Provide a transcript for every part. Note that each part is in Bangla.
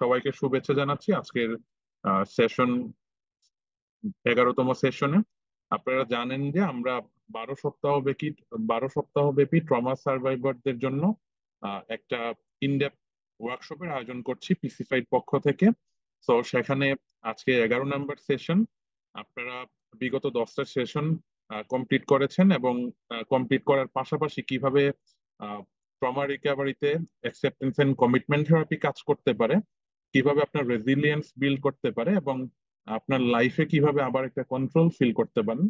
সবাইকে শুভেচ্ছা জানাচ্ছি আজকের সেশন 11তম সেশনে। আপনারা জানেন যে আমরা 12 সপ্তাহ ব্যাপী 12 সপ্তাহ ব্যাপী ট্রমা সার্ভাইভারদের জন্য একটা ইনডেপথ ওয়ার্কশপের আয়োজন করছি পিসিফাইড পক্ষ থেকে। তো সেখানে আজকে 11 নম্বর সেশন। আপনারা বিগত 10টা সেশন কমপ্লিট করেছেন এবং কমপ্লিট করার পাশাপাশি কিভাবে ট্রমা রিকভারিতে অ্যাকসেপ্টেন্স এন্ড কমিটমেন্ট থেরাপি কাজ করতে পারে, কিভাবে আপনার রেজিলিয়েন্স বিল্ড করতে পারে এবং আপনার লাইফে কিভাবে আবার একটা কন্ট্রোল ফিল করতে পারেন,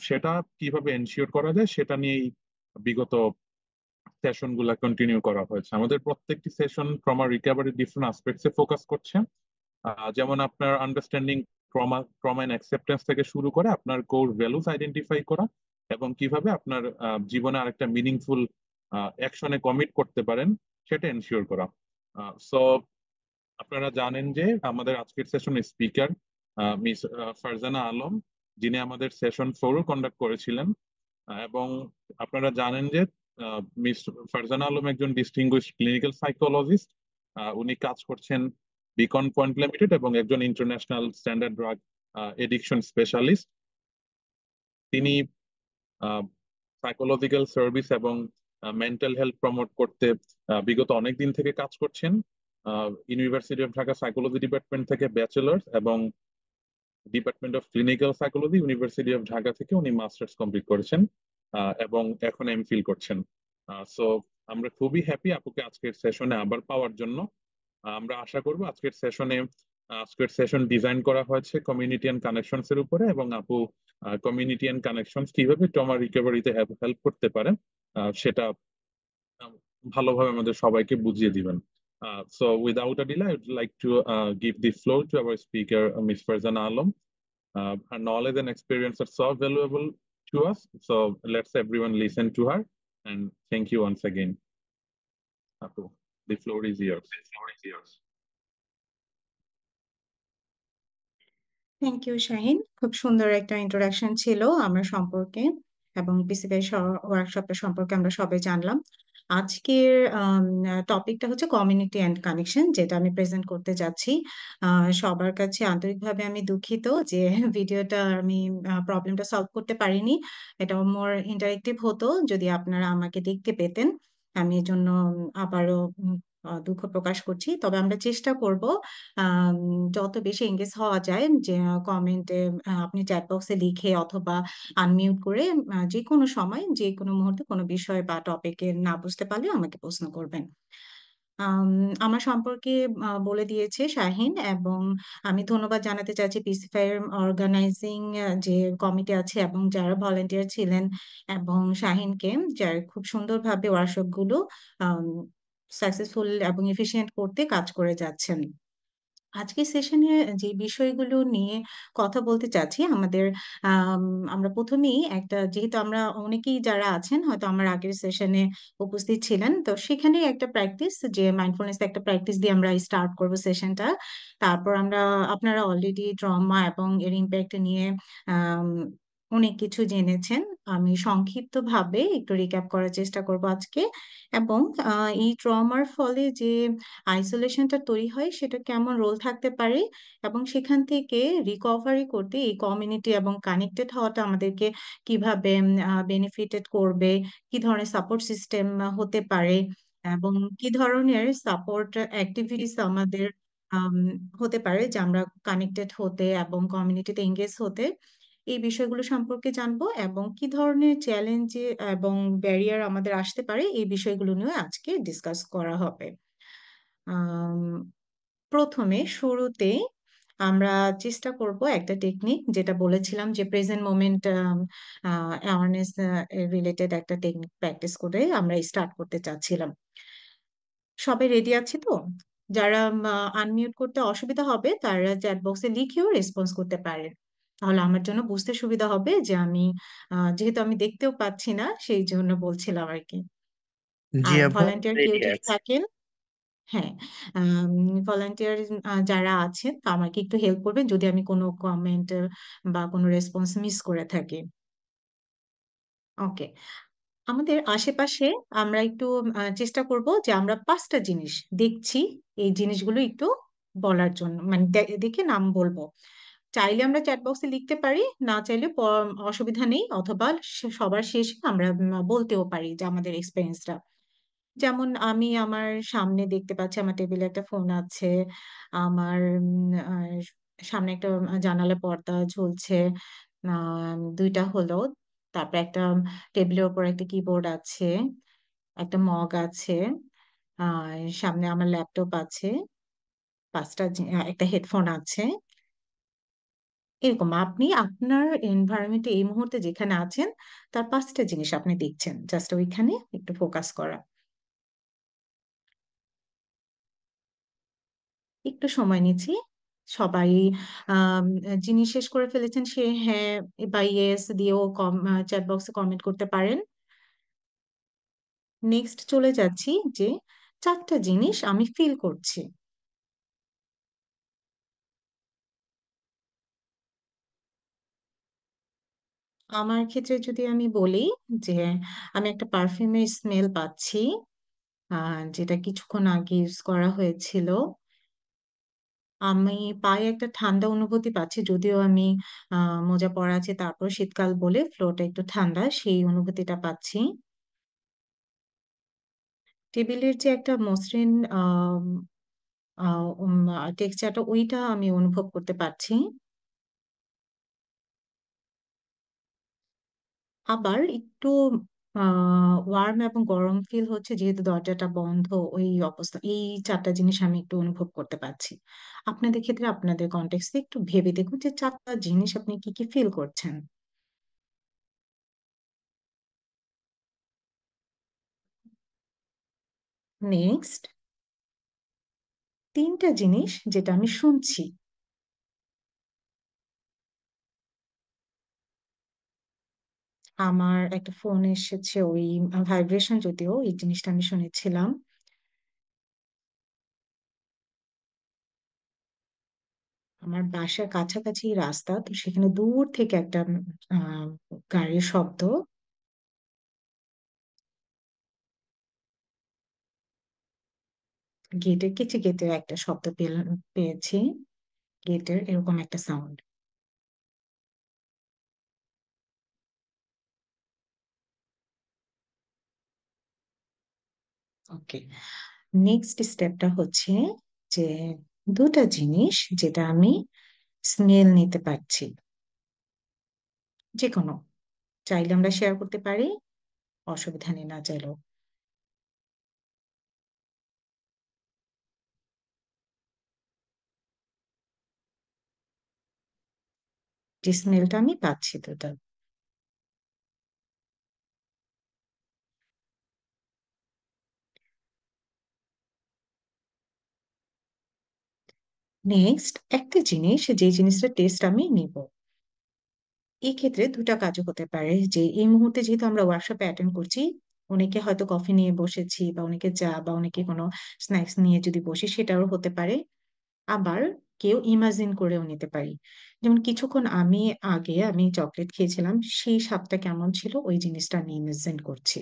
সেটা কিভাবে এনশিওর করা যায় সেটা নিয়েই বিগত সেশন গুলা কন্টিনিউ করা হয়েছে। আমাদের প্রত্যেকটি session trauma recovery different aspects এ ফোকাস করছে। যেমন আপনার understanding trauma trauma and acceptance থেকে শুরু করে আপনার কোর ভ্যালুস আইডেন্টিফাই করা এবং কিভাবে আপনার জীবনে আরেকটা মিনিংফুল অ্যাকশনে কমিট করতে পারেন সেটা এনশিওর করা। সো আপনারা জানেন যে আমাদের আজকের সেশনের স্পিকার মিস ফারজানা আলম, যিনি আমাদের সেশন 4 কন্ডাক্ট করেছিলেন। এবং আপনারা জানেন যে মিস ফারজানা আলম একজন ডিস্টিংগুইশ ক্লিনিক্যাল সাইকোলজিস্ট। উনি কাজ করছেন বিকন পয়েন্ট লিমিটেড এবং একজন international standard drug addiction specialist. তিনি সাইকোলজিক্যাল সার্ভিস এবং মেন্টাল হেলথ প্রমোট করতে বিগত অনেক দিন থেকে কাজ করছেন। University of Dhaka psychology department থেকে ব্যাচেলার্স এবং department of clinical psychology university of Dhaka থেকে উনি মাস্টার্স কমপ্লিট করেছেন এবং এখন এমফিল করছেন। সো আমরা খুবই হ্যাপি আপুকে আজকের সেশনে আবার পাওয়ার জন্য। আমরা আশা করব আজকের সেশন ডিজাইন করা হয়েছে কমিউনিটি এন্ড কানেকশনস এর উপরে এবং আপু কমিউনিটি এন্ড কানেকশনস কিভাবে ট্রমা রিকভারিতে হেল্প করতে পারে সেটা আহ, ভালোভাবে আমাদের সবাইকে বুঝিয়ে দিবেন। So without a delay, I would like to give the floor to our speaker, Ms. Farzana Alam. Her knowledge and experience are so valuable to us. So let's everyone listen to her. And thank you once again. Apu, the floor is yours. Thank you Shahin, খুব সুন্দর একটা ইন্ট্রোডাকশন ছিল আমার সম্পর্কে এবং পিসিবিআই ওয়ার্কশপটা সম্পর্কে আমরা সবাই জানলাম। আজকের টপিকটা হচ্ছে কমিউনিটি অ্যান্ড কানেকশন, যেটা আমি প্রেজেন্ট করতে যাচ্ছি। সবার কাছে আন্তরিকভাবে আমি দুঃখিত যে ভিডিওটা আমি প্রবলেমটা সলভ করতে পারিনি। এটা মোর ইন্টারেক্টিভ হতো যদি আপনারা আমাকে দেখতে পেতেন। আমি এর জন্য আবারও দুঃখ প্রকাশ করছি। তবে আমরা চেষ্টা করব আম, যত বেশি এঙ্গেজ হওয়া যায়, যে কমেন্টে আপনি চ্যাট বক্সে লিখে অথবা আনমিউট করে যে কোনো সময় যে কোনো মুহূর্তে কোনো বিষয় বা টপিকে না বুঝতে পারলে আমাকে প্রশ্ন করবেন। আম, আমার সম্পর্কে বলে দিয়েছে শাহিন, এবং আমি ধন্যবাদ জানাতে চাচ্ছি পিসিফাই অর্গানাইজিং যে কমিটি আছে এবং যারা ভলেন্টিয়ার ছিলেন, এবং শাহিনকে, যারা খুব সুন্দরভাবে ওয়ার্কশপ গুলো সাকসেসফুল এবং এফিশিয়েন্ট করতে কাজ করে যাচ্ছেন। আজকের সেশনে যে বিষয়গুলো নিয়ে কথা বলতে চাচ্ছি, আম, আমরা প্রথমেই যেহেতু আমরা অনেকেই যারা আছেন হয়তো আমার আগের সেশনে উপস্থিত ছিলেন, তো সেখানে একটা প্র্যাকটিস, যে মাইন্ডফুলনেস একটা প্র্যাকটিস দিয়ে আমরা স্টার্ট করব সেশনটা। তারপর আপনারা অলরেডি ট্রমা এবং এর ইম্প্যাক্ট নিয়ে আম, অনেক কিছু জেনেছেন। আমি সংক্ষিপ্তভাবে একটু রিক্যাপ করার চেষ্টা করব আজকে। এবং এই ট্রমার ফলে যে আইসোলেশনটা তৈরি হয় সেটা কেমন রোল থাকতে পারে, এবং সেখান থেকে রিকভারি করতে এই কমিউনিটি এবং কানেক্টেড হওয়াটা আমাদেরকে কিভাবে বেনিফিটেড করবে, কি ধরনের সাপোর্ট সিস্টেম হতে পারে, এবং কি ধরনের সাপোর্ট অ্যাক্টিভিটিস আমাদের আম, হতে পারে যে আমরা কানেক্টেড হতে এবং কমিউনিটিতে এঙ্গেজ হতে, এই বিষয়গুলো সম্পর্কে জানবো। এবং কি ধরনের চ্যালেঞ্জ এবং ব্যারিয়ার আমাদের আসতে পারে, এই বিষয়গুলো নিয়ে আজকে ডিসকাস করা হবে। আম, প্রথমে শুরুতে আমরা চেষ্টা করব একটা টেকনিক, যেটা বলেছিলাম যে প্রেজেন্ট মোমেন্ট অ্যাওয়ারনেস রিলেটেড একটা টেকনিক প্র্যাকটিস করে আমরা স্টার্ট করতে চাচ্ছিলাম। সবাই রেডি আছে তো? যারা আনমিউট করতে অসুবিধা হবে তারা চ্যাট বক্সে লিখেও রেসপন্স করতে পারেন, তাহলে আমার জন্য বুঝতে সুবিধা হবে যে যেহেতু আমি দেখতেও পাচ্ছি না সেই জন্য বলছিলাম আর কি। জি আর আপু, ভলান্টিয়ার কেউ রেডি যদি আছে। থাকেন, হ্যাঁ, ভলান্টিয়ার যারা আছেন তা আমাকে একটু হেল্প করবেন যদি আমি কোনো কমেন্ট বা কোনো রেসপন্স মিস করে থাকি। ওকে, আমাদের আশেপাশে আমরা একটু চেষ্টা করব যে আমরা 5টা জিনিস দেখছি, এই জিনিসগুলো একটু বলার জন্য, মানে দেখে নাম বলবো। চাইলে আমরা চ্যাট বক্সে লিখতে পারি, না চাইলে অসুবিধা নেই, অথবা সবার শেষে আমরা বলতেও পারি যে আমাদের এক্সপিরিয়েন্সটা। যেমন আমি আমার সামনে দেখতে পাচ্ছি আমার টেবিলে একটা ফোন আছে, আমার সামনে একটা জানালা পর্দা ঝুলছে, দুইটা হলো। তারপর একটা টেবিলের উপর একটা কিবোর্ড আছে, একটা মগ আছে, সামনে আমার ল্যাপটপ আছে, একটা হেডফোন আছে। এরকম আপনি আপনার এনভায়রনমেন্টে এই মুহূর্তে যেখানে আছেন তার পাঁচটা জিনিস আপনি দেখছেন, জাস্ট ওইখানে একটু ফোকাস করা। একটু সময় নিচ্ছি। সবাই আম, যিনি শেষ করে ফেলেছেন সে হ্যাঁ বা ইয়েস দিয়েও চ্যাট বক্সে কমেন্ট করতে পারেন। নেক্সট চলে যাচ্ছি যে চারটা জিনিস আমি ফিল করছি। আমার ক্ষেত্রে যদি আমি বলি যে আমি একটা পারফিউমের স্মেল পাচ্ছি, যেটা কিছুক্ষণ আগে ইউজ করা হয়েছিল। আমি পায়ে একটা ঠান্ডা অনুভূতি পাচ্ছি, যদিও আমি মোজা পরা আছে, তারপর শীতকাল বলে ফ্লোরটা একটু ঠান্ডা, সেই অনুভূতিটা পাচ্ছি। টেবিলের যে একটা মসৃণ টেক্সচারটা, ওইটা আমি অনুভব করতে পারছি। আবার একটু ওয়ার্ম এবং গরম ফিল হচ্ছে, যেহেতু দরজাটা বন্ধ। ওই অবস্থা, এই চারটা জিনিস আমি একটু অনুভব করতে পারছি। আপনাদের ক্ষেত্রে আপনাদের কন্টেক্সটে একটু ভেবে দেখুন যে চারটা জিনিস আপনি কি কি ফিল করছেন। নেক্সট, তিনটা জিনিস যেটা আমি শুনছি। আমার একটা ফোন এসেছে, ওই ভাইব্রেশন, যদিও এই জিনিসটা আমি শুনেছিলাম। আমার বাসার কাছাকাছি রাস্তা, তো সেখানে দূর থেকে একটা আহ গাড়ির শব্দ। গেটের কিছু গেটের একটা শব্দ পেয়েছি, গেটের এরকম একটা সাউন্ড। ওকে, নেক্সট স্টেপটা হচ্ছে যে দুটা জিনিস যেটা আমি স্মেল নিতে পারছি, যে কোনো, চাইলে আমরা শেয়ার করতে পারি, অসুবিধা নেই না চাইলেও। যে স্মেলটা আমি পাচ্ছি দুটা। নেক্সট একটা জিনিস, যে জিনিসটা টেস্ট আমি নিব। এই ক্ষেত্রে দুটা কাজও হতে পারে, যে এই মুহূর্তে যেহেতু আমরা ওয়ার্কশপে অ্যাটেন্ড করছি, অনেকে হয়তো কফি নিয়ে বসেছি, বা অনেকে চা, বা অনেকে কোনো স্ন্যাক্স নিয়ে যদি বসি, সেটাও হতে পারে। আবার কেউ ইমাজিন করেও নিতে পারি। যেমন কিছুক্ষণ আগে আমি চকলেট খেয়েছিলাম, সেই স্বাদটা কেমন ছিল, ওই জিনিসটা আমি ইমাজিন করছি।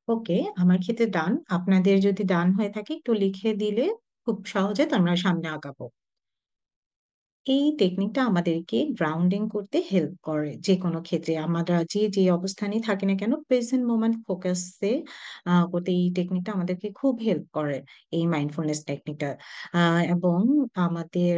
ওকে, আমার ক্ষেত্রে ডান। আপনাদের যদি ডান হয়ে থাকে একটু লিখে দিলে খুব সহজে আমরা সামনে আগাবো। এই টেকনিকটা আমাদেরকে গ্রাউন্ডিং করতে হেল্প করে। যে কোনো ক্ষেত্রে আমরা যে যে অবস্থানেই থাকি না কেন, প্রেজেন্ট মোমেন্ট ফোকাসে করতে এই টেকনিকটা আমাদেরকে খুব হেল্প করে, এই মাইন্ডফুলনেস টেকনিকটা। এবং আমাদের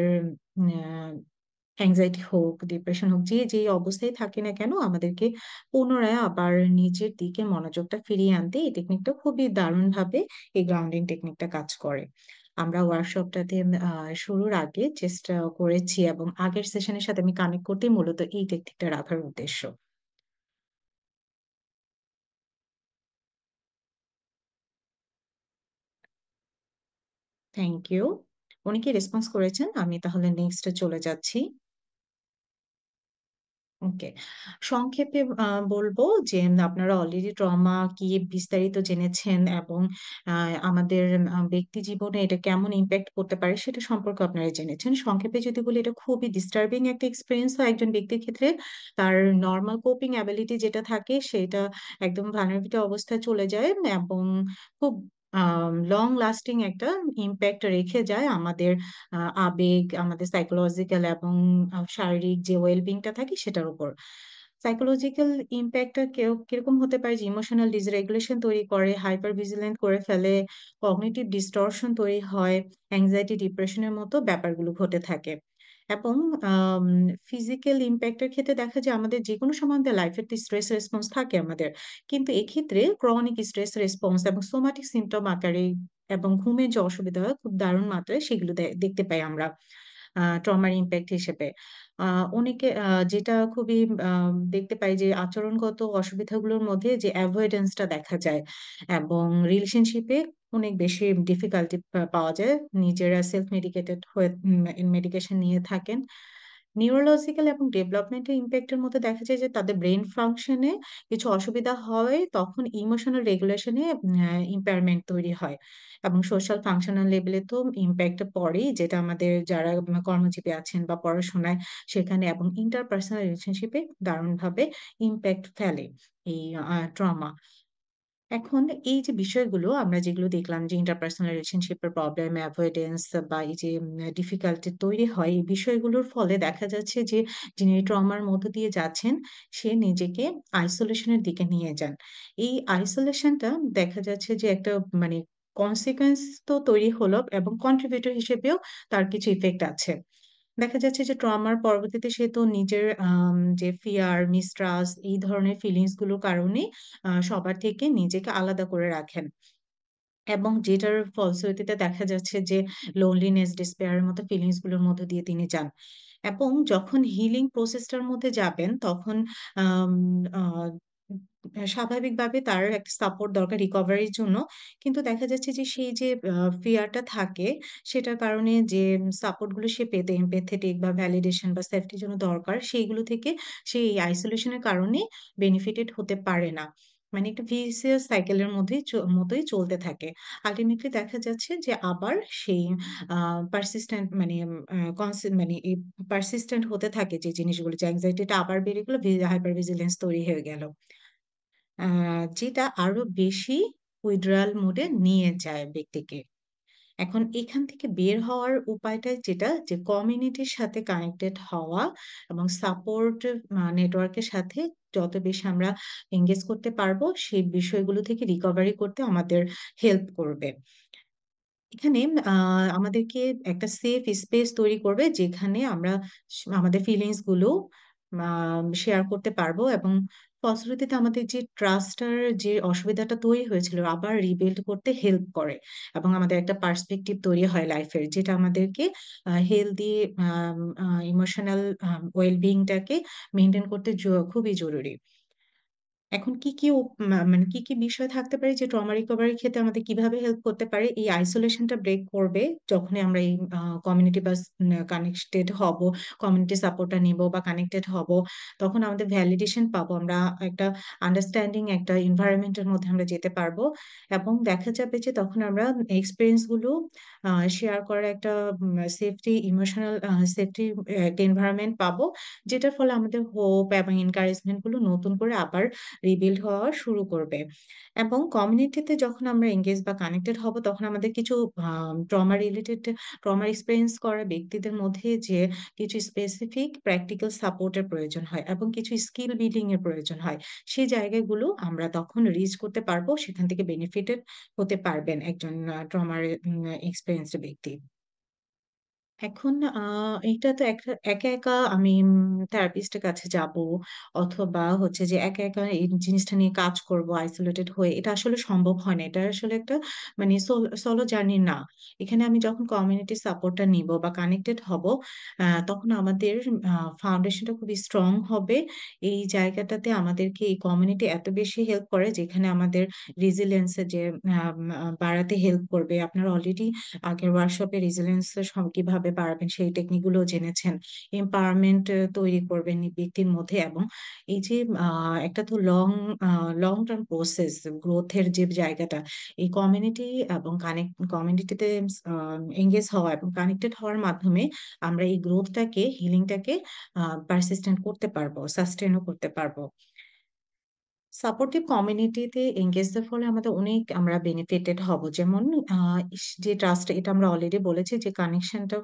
অ্যাংজাইটি হোক, ডিপ্রেশন হোক, যে যে অবস্থায় থাকি না কেন, আমাদেরকে পুনরায় আবার নিজের দিকে মনোযোগটা ফিরিয়ে আনতে এই টেকনিকটা খুবই দারুণভাবে, এই গ্রাউন্ডিং টেকনিকটা কাজ করে। আমরা ওয়ার্কশপটাতে শুরুর আগে চেষ্টা করেছি, এবং আগের সেশনের সাথে আমি কানেক্ট করতে মূলত এই টেকনিকটা রাখার উদ্দেশ্য। Thank you. অনেকে রেসপন্স করেছেন, আমি তাহলে নেক্সটে চলে যাচ্ছি। ওকে, সংক্ষেপে বলবো যে আপনারা অলরেডি ট্রমা কি বিস্তারিত জেনেছেন, এবং আমাদের ব্যক্তি জীবনে এটা কেমন ইম্প্যাক্ট করতে পারে সেটা সম্পর্কে আপনারা জেনেছেন। সংক্ষেপে যদি বলি, এটা খুবই ডিস্টার্বিং একটা এক্সপিরিয়েন্স হয় একজন ব্যক্তির ক্ষেত্রে। তার নর্মাল কোপিং অ্যাবিলিটি যেটা থাকে সেটা একদম ভালনারেবিলিটি অবস্থায় চলে যায়, এবং খুব লং লাস্টিং একটা ইম্প্যাক্ট রেখে যায় আমাদের আবেগ, আমাদের সাইকোলজিক্যাল এবং শারীরিক যে ওয়েলবিংটা থাকে সেটার উপর। সাইকোলজিক্যাল ইম্প্যাক্টটা কিরকম হতে পারে, যে ইমোশনাল ডিসরেগুলেশন তৈরি করে, হাইপার ভিজিলেন্ট করে ফেলে, কগনিটিভ ডিস্টরশন তৈরি হয়, অ্যাংজাইটি ডিপ্রেশনের মতো ব্যাপারগুলো ঘটে থাকে। এবং ফিজিক্যাল ইম্প্যাক্টের ক্ষেত্রে দেখা যায় আমাদের যে কোনো সময় আমাদের লাইফের স্ট্রেস রেসপন্স থাকে আমাদের, কিন্তু এক্ষেত্রে ক্রনিক স্ট্রেস রেসপন্স এবং সোমাটিক সিমটম আকারে এবং ঘুমের যে অসুবিধা হয় খুব দারুণ মাত্রায় সেগুলো দেখতে পাই আমরা ট্রমার ইম্প্যাক্ট হিসেবে। অনেকে যেটা খুবই দেখতে পাই যে আচরণগত অসুবিধাগুলোর মধ্যে যে অ্যাভয়েডেন্সটা দেখা যায়, এবং রিলেশনশিপে অনেক বেশি ডিফিকাল্টি পাওয়া যায়, নিজেরা সেলফ মেডিকেটেড হয়ে মেডিকেশন নিয়ে থাকেন। নিউরোলজিক্যাল এবং ডেভেলপমেন্টাল ইম্প্যাক্টের মধ্যে দেখা যায় যে তাদের ব্রেন ফাংশনে কিছু অসুবিধা হয়, তখন ইমোশনাল রেগুলেশনে ইম্পেয়ারমেন্ট তৈরি হয়, এবং সোশ্যাল ফাংশনাল লেভেলে তো ইম্প্যাক্ট পড়েই, যেটা আমাদের যারা কর্মজীবী আছেন বা পড়াশোনায় সেখানে এবং ইন্টারপার্সোনাল রিলেশনশিপে দারুণভাবে ইম্প্যাক্ট ফেলে এই ট্রমা। এখন এই যে বিষয়গুলো আমরা যেগুলো দেখলাম, যে ইন্টারপার্সোনাল রিলেশনশিপের প্রবলেম, অ্যাভয়েডেন্স বা এই যে ডিফিকাল্টি তৈরি হয়, এই বিষয়গুলোর ফলে দেখা যাচ্ছে যে যিনি ট্রমার মধ্য দিয়ে যাচ্ছেন সে নিজেকে আইসোলেশনের দিকে নিয়ে যান। এই আইসোলেশনটা দেখা যাচ্ছে যে একটা মানে কনসিকোয়েন্স তো তৈরি হলো, এবং কন্ট্রিবিউটর হিসেবেও তার কিছু ইফেক্ট আছে। দেখা যাচ্ছে যে ট্রমার পরবর্তীতে সে তো নিজের যে ফিয়ার, মিস্ট্রাস্ট এই ধরনের ফিলিংস গুলোর কারণে সবার থেকে নিজেকে আলাদা করে রাখেন, এবং যেটার ফলশ্রুতিতে দেখা যাচ্ছে যে লোনলিনেস, ডিসপেয়ারের মতো ফিলিংস গুলোর মধ্যে দিয়ে তিনি যান। এবং যখন হিলিং প্রসেসটার মধ্যে যাবেন তখন আম, আহ, স্বাভাবিকভাবে তার একটা সাপোর্ট দরকার রিকভারির জন্য, কিন্তু দেখা যাচ্ছে যে সেই যে ফিয়ারটা থাকে সেটার কারণে যে সাপোর্ট গুলো সে পেতে, এমপ্যাথেটিক বা ভ্যালিডেশন বা সেফটির জন্য দরকার, সেইগুলো থেকে সেই আইসোলেশনের কারণে বেনিফিটেড হতে পারে না। মানে একটা ভিসিয়াস সাইকেলের মতোই চলতে থাকে। আলটিমেটলি দেখা যাচ্ছে যে আবার সেই পারসিস্টেন্ট মানে মানে পারসিস্টেন্ট হতে থাকে যে জিনিসগুলো, যে অ্যাংজাইটিটা আবার বেড়ে গেলো, হাইপার ভিজিলেন্স তৈরি হয়ে গেল, যেটা আরো বেশি উইথড্রাল মোডে নিয়ে যায় ব্যক্তিকে। এখন এখান থেকে বের হওয়ার উপায়টা যেটা, যে কমিউনিটির সাথে কানেক্টেড হওয়া এবং সাপোর্ট নেটওয়ার্কের সাথে যত বেশি আমরা এঙ্গেজ করতে পারবো সেই বিষয়গুলো থেকে রিকভারি করতে আমাদের হেল্প করবে। এখানে আমাদেরকে একটা সেফ স্পেস তৈরি করবে যেখানে আমরা আমাদের ফিলিংস গুলো শেয়ার করতে পারবো, এবং ফলশ্রুতিতে আমাদের যে ট্রাস্টার যে অসুবিধাটা তৈরি হয়েছিল আবার রিবিল্ড করতে হেল্প করে, এবং আমাদের একটা পার্সপেক্টিভ তৈরি হয় লাইফের, যেটা আমাদেরকে হেলদি ইমোশনাল ওয়েলবিংটাকে মেনটেন করতে খুবই জরুরি। এখন কি কি মানে কি কি বিষয় থাকতে পারে যে ট্রমা রিকভারির ক্ষেত্রে আমাদের কিভাবে হেল্প করতে পারে? এই আইসোলেশনটা ব্রেক করবে যখনই আমরা এই কমিউনিটি বা কানেক্টেড হব, কমিউনিটি সাপোর্টটা নিব বা কানেক্টেড হব, তখন আমাদের ভ্যালিডেশন পাবো, আমরা একটা আন্ডারস্ট্যান্ডিং একটা এনভায়রনমেন্টের মধ্যে আমরা যেতে পারবো, এবং দেখা যাবে যে তখন আমরা এক্সপিরিয়েন্স গুলো শেয়ার করার একটা সেফটি, ইমোশনাল সেফটি একটা এনভায়রনমেন্ট পাবো, যেটার ফলে আমাদের হোপ এবং এনকারেজমেন্ট গুলো নতুন করে আবার রিবিল্ড হওয়া শুরু করবে। এবং কমিউনিটিতে যখন আমরা এঙ্গেজ বা কানেক্টেড হব তখন আমাদের কিছু ট্রমা রিলেটেড, ট্রমা এক্সপিরিয়েন্স করা ব্যক্তিদের মধ্যে যে কিছু স্পেসিফিক প্র্যাকটিক্যাল সাপোর্টের প্রয়োজন হয় এবং কিছু স্কিল বিল্ডিং এর প্রয়োজন হয়, সেই জায়গাগুলো আমরা তখন রিচ করতে পারবো, সেখান থেকে বেনিফিটেড হতে পারবেন একজন ট্রমার এক্সপিরিয়েন্সড ব্যক্তি। এখন এটা তো একা একা আমি থেরাপিস্টের কাছে যাব, অথবা হচ্ছে যে একা একা এই জিনিসটা নিয়ে কাজ করব আইসোলেটেড হয়ে, এটা আসলে সম্ভব হয় না। এটা আসলে একটা মানে সোলো জার্নি না। এখানে আমি যখন কমিউনিটি সাপোর্টটা নিব বা কানেক্টেড হব, তখন আমাদের ফাউন্ডেশনটা খুবই স্ট্রং হবে। এই জায়গাটাতে আমাদেরকে এই কমিউনিটি এত বেশি হেল্প করে, যেখানে আমাদের রেজিলিয়েন্স যে বাড়াতে হেল্প করবে। আপনারা অলরেডি আগের ওয়ার্কশপে রেজিলিয়েন্স কিভাবে বাড়াবেন সেই টেকনিক গুলো জেনেছেন। এম্পাওয়ারমেন্ট তৈরি করবেন এই ব্যক্তির মধ্যে, এবং এই যে একটা তো লং টার্ম প্রসেস গ্রোথের যে জায়গাটা, এই কমিউনিটি এবং কমিউনিটিতে এঙ্গেজ হওয়া এবং কানেক্টেড হওয়ার মাধ্যমে আমরা এই গ্রোথটাকে, হিলিংটাকে পারসিস্টেন্ট করতে পারবো, সাস্টেনও করতে পারবো। সাপোর্টিভ কমিউনিটিতে এঙ্গেজদের ফলে আমাদের অনেক আমরা বেনিফিটেড হব। যেমন যে ট্রাস্ট, এটা আমরা অলরেডি বলেছি যে কানেকশনটা,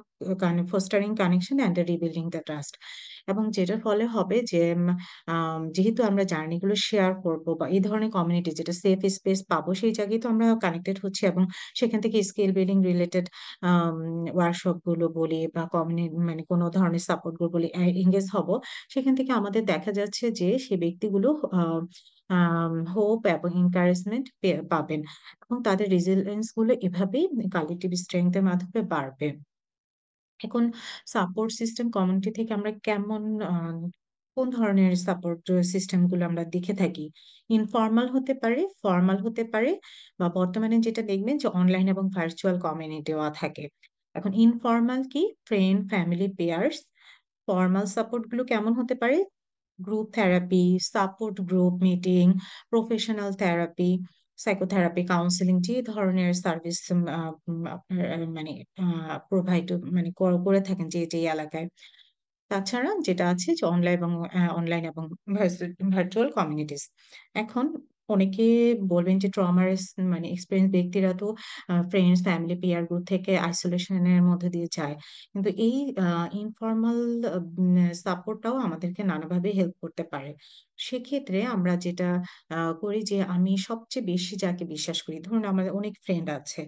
fostering connection and rebuilding the trust, এবং যেটার ফলে হবে যে যেহেতু আমরা জার্নিগুলো শেয়ার করব বা এই ধরনের কমিউনিটি যেটা সেফ স্পেস পাবো, সেই জায়গায় তো আমরা কানেক্টেড হচ্ছি, এবং সেখান থেকে স্কিল বিল্ডিং রিলেটেড ওয়ার্কশপ গুলো বলি বা কমিউনিটি মানে কোনো ধরনের সাপোর্ট গ্রুপ বলি এঙ্গেজ হব। সেখান থেকে আমাদের দেখা যাচ্ছে যে সেই ব্যক্তিগুলো হোপ এবং এনকারেজমেন্ট পাবেন, এবং তাদের রেজিলিয়েন্স গুলো এভাবেই কালেক্টিভ স্ট্রেংথের মাধ্যমে বাড়বে। এখন সাপোর্ট সিস্টেম কমিউনিটি থেকে আমরা কেমন কোন ধরনের সাপোর্ট সিস্টেম গুলো আমরা দেখে থাকি? ইনফর্মাল হতে পারে, ফর্মাল হতে পারে, বা বর্তমানে যেটা দেখবেন যে অনলাইন এবং ভার্চুয়াল কমিউনিটিও থাকে। এখন ইনফর্মাল কি? Friend, family, pairs. Formal support গুলো কেমন হতে পারে? Group therapy, support group meeting, professional therapy, psychotherapy, counselling, যে ধরনের সার্ভিস আপনার মানে প্রোভাইড মানে করে থাকেন যে যে এলাকায়। তাছাড়া যেটা আছে যে অনলাইন এবং ভার্চুয়াল কমিউনিটিস। এখন অনেকে বলবেন যে ট্রমার মানে এক্সপিরিয়েন্স ব্যক্তিরা তো ফ্রেন্ডস, ফ্যামিলি, পিয়ার গ্রুপ থেকে আইসোলেশনের মধ্যে দিয়ে যায়, কিন্তু এই ইনফর্মাল সাপোর্টটাও আমাদেরকে নানাভাবে হেল্প করতে পারে। সেক্ষেত্রে আমরা যেটা করি যে আমি সবচেয়ে বেশি যাকে বিশ্বাস করি, ধরুন আমাদের অনেক ফ্রেন্ড আছে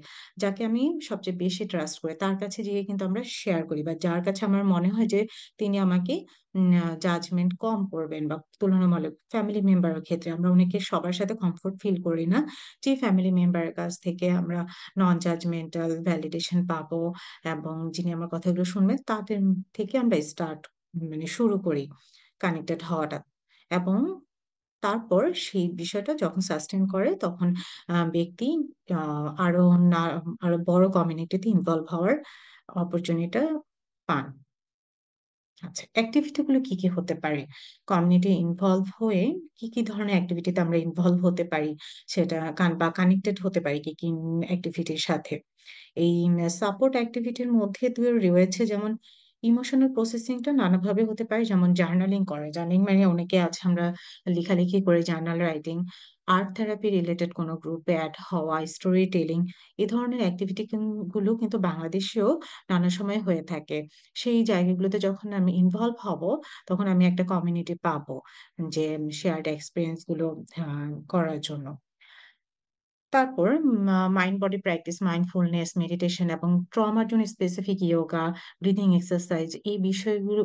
যাকে আমি সবচেয়ে বেশি ট্রাস্ট করি, তার কাছে গিয়ে কিন্তু আমরা শেয়ার করি, বা যার কাছে আমার মনে হয় যে তিনি আমাকে জাজমেন্ট কম করবেন, বা তুলনামূলক ফ্যামিলি মেম্বারের ক্ষেত্রে আমরা অনেকে সবার সাথে কমফোর্ট ফিল করি না, যে ফ্যামিলি মেম্বারের কাছ থেকে আমরা নন জাজমেন্টাল ভ্যালিডেশন পাবো এবং যিনি আমার কথাগুলো শুনবেন, তাদের থেকে আমরা মানে শুরু করি কানেক্টেড হওয়াটা। এবং তারপর সেই বিষয়টা যখন সাস্টেন করে, তখন ব্যক্তি আরো না আরো বড় কমিউনিটিতে ইনভলভ হওয়ার অপরচুনিটি পান। আচ্ছা, অ্যাক্টিভিটি গুলো কি কি হতে পারে? কমিউনিটি ইনভলভ হয়ে কি কি ধরনের অ্যাক্টিভিটিতে আমরা ইনভলভ হতে পারি, সেটা বা কানেক্টেড হতে পারি কি কি অ্যাক্টিভিটির সাথে? এই সাপোর্ট অ্যাক্টিভিটির মধ্যে রয়েছে যেমন ইমোশনাল প্রসেসিংটা নানাভাবে হতে পারে, যেমন জার্নালিং করে। জার্নালিং মানে অনেকে আছে আমরা লেখালেখি করে, journal writing, art therapy related কোনো গ্রুপে অ্যাড হওয়া, স্টোরি টেলিং, এই ধরনের অ্যাক্টিভিটি গুলো কিন্তু বাংলাদেশেও নানা সময় হয়ে থাকে। সেই জায়গাগুলোতে যখন আমি ইনভলভ হব, তখন আমি একটা কমিউনিটি পাবো যে শেয়ার্ড এক্সপিরিয়েন্স গুলো করার জন্য। তারপর mind body practice, mindfulness, meditation এবং ট্রমার জন্য স্পেসিফিক ইয়োগা, ব্রিদিং এক্সারসাইজ, এই বিষয়গুলো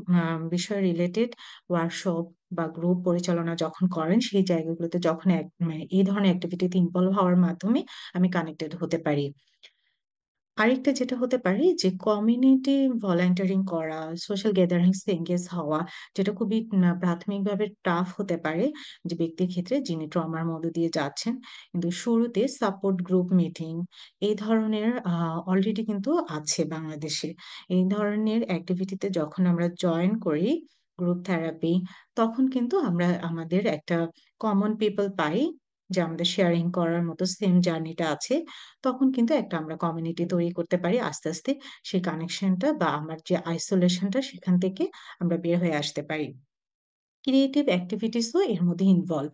বিষয় রিলেটেড ওয়ার্কশপ বা গ্রুপ পরিচালনা যখন করেন, সেই জায়গাগুলোতে যখন মানে এই ধরনের অ্যাক্টিভিটিতে ইনভলভ হওয়ার মাধ্যমে আমি কানেক্টেড হতে পারি। আরেকটা যেটা হতে পারে যে কমিউনিটি ভলান্টিয়ারিং করা, সোশ্যাল গ্যাদারিংস এঙ্গেজ হওয়া, যেটা খুবই প্রাথমিকভাবে টাফ হতে পারে যে ব্যক্তির ক্ষেত্রে যিনি ট্রমার মধ্য দিয়ে যাচ্ছেন, কিন্তু শুরুতে সাপোর্ট গ্রুপ মিটিং এই ধরনের অলরেডি কিন্তু আছে বাংলাদেশে। এই ধরনের অ্যাক্টিভিটিতে যখন আমরা জয়েন করি, গ্রুপ থেরাপি, তখন কিন্তু আমরা আমাদের একটা কমন পিপল পাই, যে আমাদের শেয়ারিং করার মতো সেম জার্নিটা আছে। তখন কিন্তু একটা আমরা কমিউনিটি তৈরি করতে পারি আস্তে আস্তে। সেই কানেকশনটা বা আমার যে আইসোলেশনটা, সেখান থেকে আমরা বের হয়ে আসতে পারি। ক্রিয়েটিভ অ্যাক্টিভিটিসও এর মধ্যে ইনভলভ,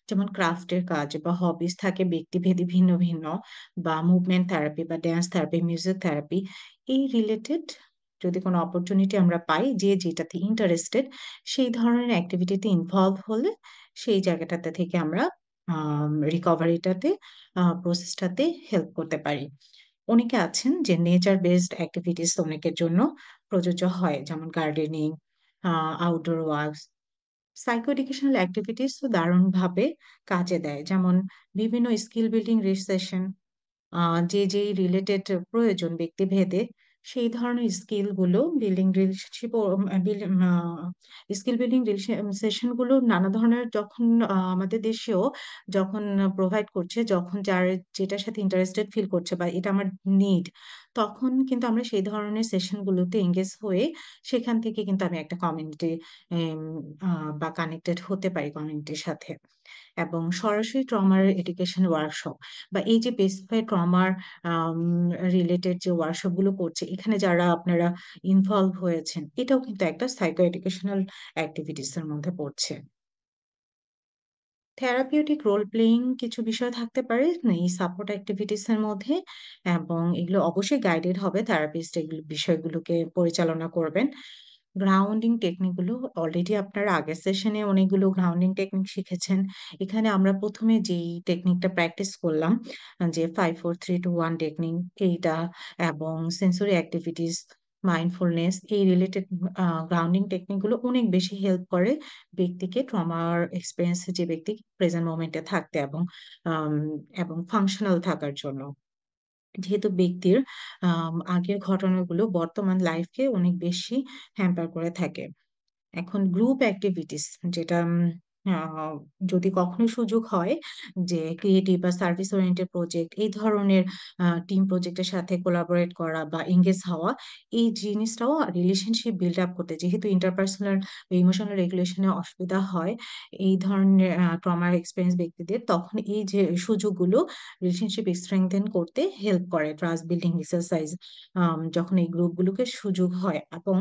যেমন ক্রাফটের কাজ বা হবিস থাকে ব্যক্তিভেদে ভিন্ন ভিন্ন, বা মুভমেন্ট থেরাপি বা ড্যান্স থেরাপি, মিউজিক থেরাপি, এই রিলেটেড যদি কোনো অপরচুনিটি আমরা পাই, যে যেটাতে ইন্টারেস্টেড, সেই ধরনের অ্যাক্টিভিটিতে ইনভলভ হলে সেই জায়গাটাতে থেকে আমরা রিকভারিটাতে প্রসেসটাতে হেল্প করতে পারি। অনেকে আছেন যে নেচার বেসড অ্যাক্টিভিটিস অনেকের জন্য প্রযোজ্য হয়, যেমন gardening, outdoor works. Psycho educational activities তো দারুণভাবে কাজে দেয়, যেমন বিভিন্ন স্কিল বিল্ডিং রিসেশন, যে যেই রিলেটেড প্রয়োজন ব্যক্তিভেদে, সেই ধরনের স্কিল গুলো building relationship, skill building session গুলো নানা ধরনের যখন আমাদের দেশেও যখন প্রোভাইড করছে, যখন যার যেটার সাথে ইন্টারেস্টেড ফিল করছে বা এটা আমার নিড, তখন কিন্তু আমরা সেই ধরনের সেশনগুলোতে এঙ্গেজ হয়ে সেখান থেকে কিন্তু আমি একটা কমিউনিটি বা কানেক্টেড হতে পারি কমিউনিটির সাথে। এবং সরাসরি ট্রমার এডুকেশন ওয়ার্কশপ বা এই যে স্পেসিফাই ট্রমার রিলেটেড যে ওয়ার্কশপ গুলো করছে, এখানে যারা আপনারা ইনভলভ হয়েছেন, এটাও কিন্তু একটা সাইকো এডুকেশনাল অ্যাক্টিভিটিস এর মধ্যে পড়ছে। থেরাপিউটিক রোল প্লেয়িং কিছু বিষয় থাকতে পারে এই সাপোর্ট অ্যাক্টিভিটিস এর মধ্যে, এবং এগুলো অবশ্যই গাইডেড হবে, থেরাপিস্ট এগুলো বিষয়গুলোকে পরিচালনা করবেন। গ্রাউন্ডিং টেকনিক গুলো অলরেডি আপনারা আগের সেশনে অনেকগুলো গ্রাউন্ডিং টেকনিক শিখেছেন। এখানে আমরা প্রথমে যেই টেকনিকটা প্র্যাকটিস করলাম, যে 5 4 3 2 1 টেকনিক, এইটা এবং সেন্সরি অ্যাক্টিভিটিস, মাইন্ডফুলনেস, এই রিলেটেড গ্রাউন্ডিং টেকনিক গুলো অনেক বেশি হেল্প করে ব্যক্তিকে ট্রমার এক্সপিরিয়েন্স, যে ব্যক্তি প্রেজেন্ট মোমেন্টে থাকতে এবং আম, এবং ফাংশনাল থাকার জন্য। যেহেতু ব্যক্তির আগের ঘটনাগুলো বর্তমান লাইফকে অনেক বেশি হ্যাম্পার করে থাকে। এখন গ্রুপ অ্যাক্টিভিটিস, যেটা আহ, যদি কখনো সুযোগ হয় যে ক্রিয়েটিভ বা সার্ভিস ওরিয়েন্টেড প্রজেক্ট, এই ধরনের টিম প্রজেক্টের সাথে কোলাবোরেট করা বা এঙ্গেজ হওয়া, এই জিনিসটাও রিলেশনশিপ বিল্ড আপ করতে, যেহেতু ইন্টারপার্সোনাল বা ইমোশনাল রেগুলেশনে অসুবিধা হয় এই ধরনের ট্রমার এক্সপিরিয়েন্স ব্যক্তিদের, তখন এই যে সুযোগগুলো রিলেশনশিপ স্ট্রেংথেন করতে হেল্প করে। ট্রাস্ট বিল্ডিং এক্সারসাইজ যখন এই গ্রুপগুলোকে সুযোগ হয়, এবং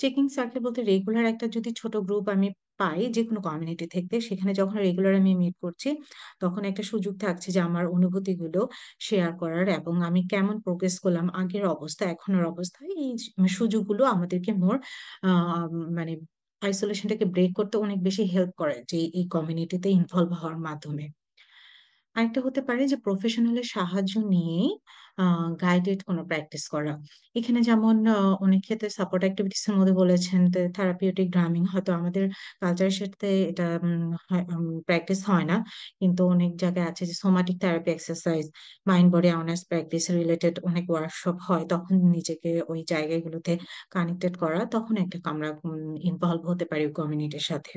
চেকিং সার্কেল বলতে রেগুলার একটা যদি ছোট গ্রুপ আমি পাই যে কোনো কমিউনিটি থেকে, সেখানে যখন রেগুলার আমি মিট করছি, তখন একটা সুযোগ থাকছে যে আমার অনুভূতিগুলো শেয়ার করার, এবং আমি কেমন প্রোগ্রেস করলাম আগের অবস্থা এখনের অবস্থায়, এই সুযোগগুলো আমাদেরকে মোর মানে আইসোলেশনটাকে ব্রেক করতে অনেক বেশি হেল্প করে যে এই কমিউনিটিতে ইনভলভ হওয়ার মাধ্যমে। আরেকটা হতে পারে যে প্রফেশনালের সাহায্য নিয়েই গাইডেড কোনো প্র্যাকটিস করা। এখানে যেমন অনেক ক্ষেত্রে সাপোর্ট অ্যাক্টিভিটিস এর মধ্যে বলেছেন থেরাপিউটিক ড্রামিং, হয়তো আমাদের কালচারের সাথে এটা প্র্যাকটিস হয় না, কিন্তু অনেক জায়গায় আছে যে somatic therapy exercise, mind body awareness practice related অনেক ওয়ার্কশপ হয়, তখন নিজেকে ওই জায়গাগুলোতে কানেক্টেড করা, তখন একটা আমরা ইনভলভ হতে পারি কমিউনিটির সাথে।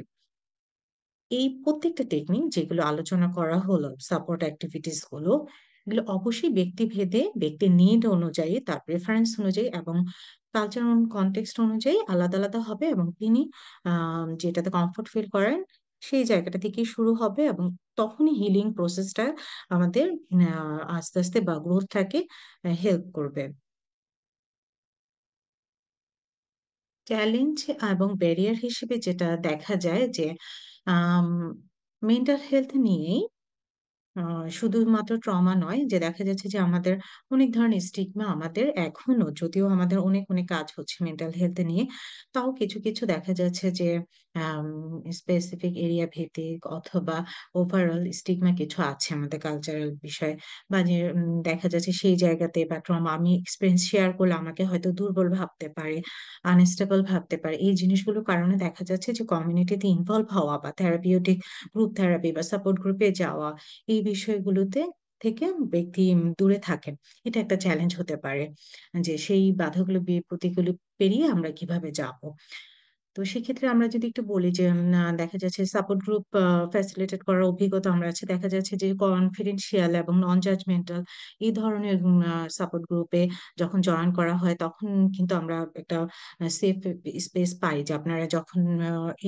এই প্রত্যেকটা টেকনিক যেগুলো আলোচনা করা হলো, সাপোর্ট অ্যাক্টিভিটিস গুলো, এগুলো অবশ্যই ব্যক্তিভেদে, ব্যক্তির নিড অনুযায়ী, তার প্রেফারেন্স অনুযায়ী এবং কালচারাল কনটেক্সট অনুযায়ী আলাদা আলাদা হবে, এবং তিনি যেটাতে কমফোর্ট ফিল করেন সেই জায়গাটা থেকেই শুরু হবে, এবং তখনই হিলিং প্রসেসটা আমাদের আস্তে আস্তে বা গ্রোথটাকে হেল্প করবে। চ্যালেঞ্জ এবং ব্যারিয়ার হিসেবে যেটা দেখা যায় যে মেন্টাল হেলথ নিয়েই শুধুমাত্র ট্রমা নয়, যে দেখা যাচ্ছে যে আমাদের অনেক ধরনের স্টিগমা আমাদের এখনো, যদিও আমাদের অনেক অনেক কাজ হচ্ছে মেন্টাল হেলথ নিয়ে, তাও কিছু কিছু দেখা যাচ্ছে যে স্পেসিফিক এরিয়া ভিত্তিক অথবা ওভারঅল স্টিগমা কিছু আছে আমাদের কালচারাল বিষয়, বা যে দেখা যাচ্ছে সেই জায়গাতে বা ট্রমা আমি এক্সপিরিয়েন্স শেয়ার করলে আমাকে হয়তো দুর্বল ভাবতে পারে, আনস্টেবল ভাবতে পারে। এই জিনিসগুলোর কারণে দেখা যাচ্ছে যে কমিউনিটিতে ইনভলভ হওয়া বা থেরাপিউটিক গ্রুপ থেরাপি বা সাপোর্ট গ্রুপে যাওয়া, এই বিষয়গুলোতে থেকে ব্যক্তি দূরে থাকেন। এটা একটা চ্যালেঞ্জ হতে পারে যে সেই বাধাগুলো প্রতিগুলো পেরিয়ে আমরা কিভাবে যাব। তো সেক্ষেত্রে আমরা যদি একটু বলি যে দেখা যাচ্ছে সাপোর্ট গ্রুপ ফ্যাসিলিটেট করার অভিজ্ঞতা আমরা আছে, দেখা যাচ্ছে যে কনফিডেন্সিয়াল এবং নন জাজমেন্টাল এই ধরনের সাপোর্ট গ্রুপে যখন জয়েন করা হয়, তখন কিন্তু আমরা একটা সেফ স্পেস পাই যে আপনারা যখন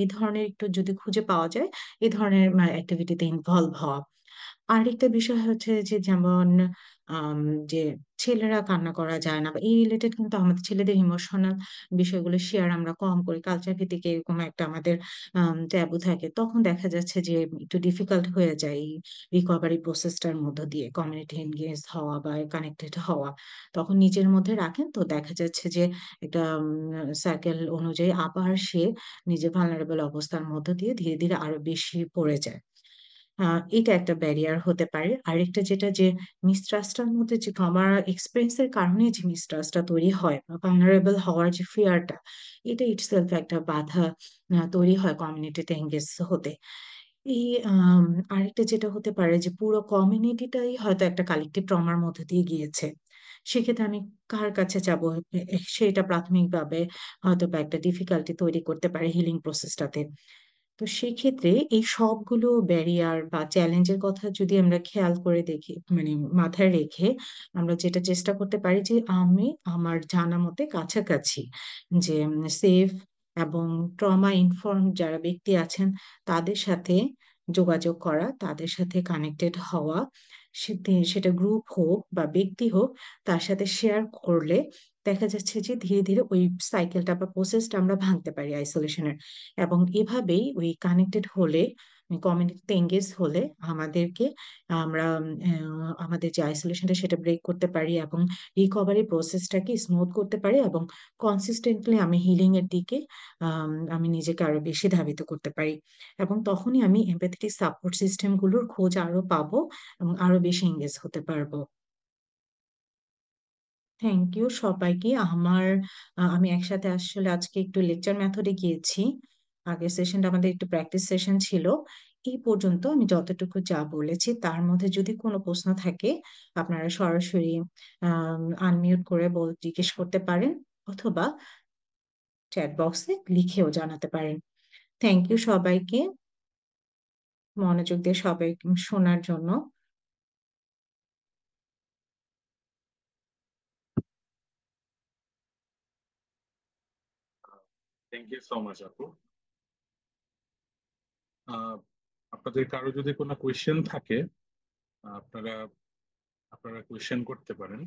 এই ধরনের একটু যদি খুঁজে পাওয়া যায়, এই ধরনের অ্যাক্টিভিটিতে ইনভলভ হওয়া। আরেকটা বিষয় হচ্ছে যে যেমন আম, যে ছেলেরা কান্না করা যায় না, বা এই রিলেটেড কিন্তু আমাদের ছেলেদের ইমোশনাল বিষয়গুলো শেয়ার আমরা কম করি, কালচার ভিত্তিক এরকম একটা আমাদের ট্যাবু থাকে, তখন দেখা যাচ্ছে যে একটু ডিফিকাল্ট হয়ে যায় এই রিকভারি প্রসেসটার মধ্য দিয়ে কমিউনিটি এনগেজ হওয়া বা কানেক্টেড হওয়া। তখন নিজের মধ্যে রাখেন, তো দেখা যাচ্ছে যে একটা সার্কেল অনুযায়ী আবার সে নিজের ভালনারেবল অবস্থার মধ্য দিয়ে ধীরে ধীরে আরো বেশি পড়ে যায়। এটা একটা ব্যারিয়ার হতে পারে। আরেকটা যেটা যে মিসট্রাস্টটার মধ্যে যে ট্রমা এক্সপিরিয়েন্স এর কারণে যে মিসট্রাস্টটা তৈরি হয় বা ভালনারেবল হওয়ার যে ফিয়ারটা, এটা ইটসেলফ একটা বাধা তৈরি হয় কমিউনিটিতে এঙ্গেজ হতে। এই আরেকটা যেটা হতে পারে যে পুরো কমিউনিটিটাই হয়তো একটা কালেকটিভ ট্রমার মধ্যে দিয়ে গিয়েছে, সেক্ষেত্রে আমি কার কাছে যাব, সেটা প্রাথমিকভাবে হয়তো বা একটা ডিফিকাল্টি তৈরি করতে পারে হিলিং প্রসেসটাতে। তো সেক্ষেত্রে এই সবগুলো ব্যারিয়ার বা চ্যালেঞ্জের কথা যদি আমরা খেয়াল করে দেখি, মানে মাথায় রেখে আমরা যেটা চেষ্টা করতে পারি যে আমি আমার জানা মতে কাছাকাছি যে সেফ এবং ট্রমা ইনফর্ম যারা ব্যক্তি আছেন তাদের সাথে যোগাযোগ করা, তাদের সাথে কানেক্টেড হওয়া, সেটা গ্রুপ হোক বা ব্যক্তি হোক, তার সাথে শেয়ার করলে দেখা যাচ্ছে যে ধীরে ধীরে ওই সাইকেলটা বা প্রসেসটা আমরা ভাঙতে পারি আইসোলেশনের। এবং এভাবেই ওই কানেক্টেড হলে, কমিউনিটিতে এঙ্গেজ হলে আমাদেরকে আমরা আমাদের যে আইসোলেশনটা সেটা ব্রেক করতে পারি এবং রিকভারি প্রসেসটাকে স্মুথ করতে পারি এবং কনসিস্টেন্টলি আমি হিলিং এর দিকে আমি নিজেকে আরো বেশি ধাবিত করতে পারি। এবং তখনই আমি এমপ্যাথেটিক সাপোর্ট সিস্টেমগুলোর খোঁজ আরো পাবো এবং আরো বেশি এঙ্গেজ হতে পারবো। থ্যাংক ইউ সবাইকে। আমি একসাথে আসলে আজকে একটু লেকচার মেথডে গিয়েছি। আগের সেশনটা আমাদের একটু প্র্যাকটিস সেশন ছিল। এই পর্যন্ত আমি যতটুকু যা বলেছি তার মধ্যে যদি কোনো প্রশ্ন থাকে আপনারা সরাসরি আনমিউট করে জিজ্ঞেস করতে পারেন, অথবা চ্যাট বক্সে লিখেও জানাতে পারেন। থ্যাংক ইউ সবাইকে মনোযোগ দিয়ে সবাই শোনার জন্য। থ্যাংক ইউ সো মাচ আপু। আহ, আপনাদের কারো যদি কোনো কোয়েশ্চেন থাকে, আপনারা আপনারা কোয়েশ্চেন করতে পারেন।